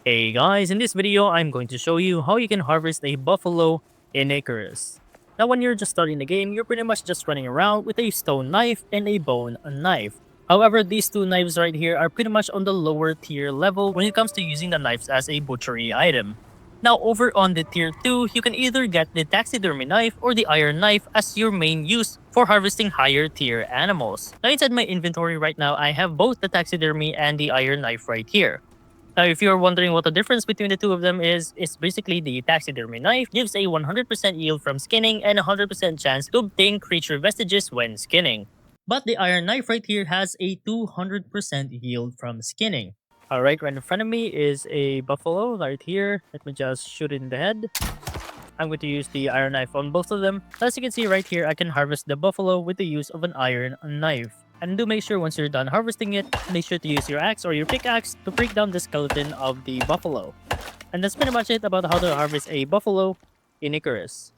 Hey guys, in this video, I'm going to show you how you can harvest a buffalo in Icarus. Now when you're just starting the game, you're pretty much just running around with a stone knife and a bone knife. However, these two knives right here are pretty much on the lower tier level when it comes to using the knives as a butchery item. Now over on the tier 2, you can either get the taxidermy knife or the iron knife as your main use for harvesting higher tier animals. Now inside my inventory right now, I have both the taxidermy and the iron knife right here. Now, if you're wondering what the difference between the two of them is, it's basically the taxidermy knife gives a 100% yield from skinning and a 100% chance to obtain creature vestiges when skinning. But the iron knife right here has a 200% yield from skinning. Alright, right in front of me is a buffalo right here. Let me just shoot it in the head. I'm going to use the iron knife on both of them. As you can see right here, I can harvest the buffalo with the use of an iron knife. And do make sure once you're done harvesting it, make sure to use your axe or your pickaxe to break down the skeleton of the buffalo. And that's pretty much it about how to harvest a buffalo in Icarus.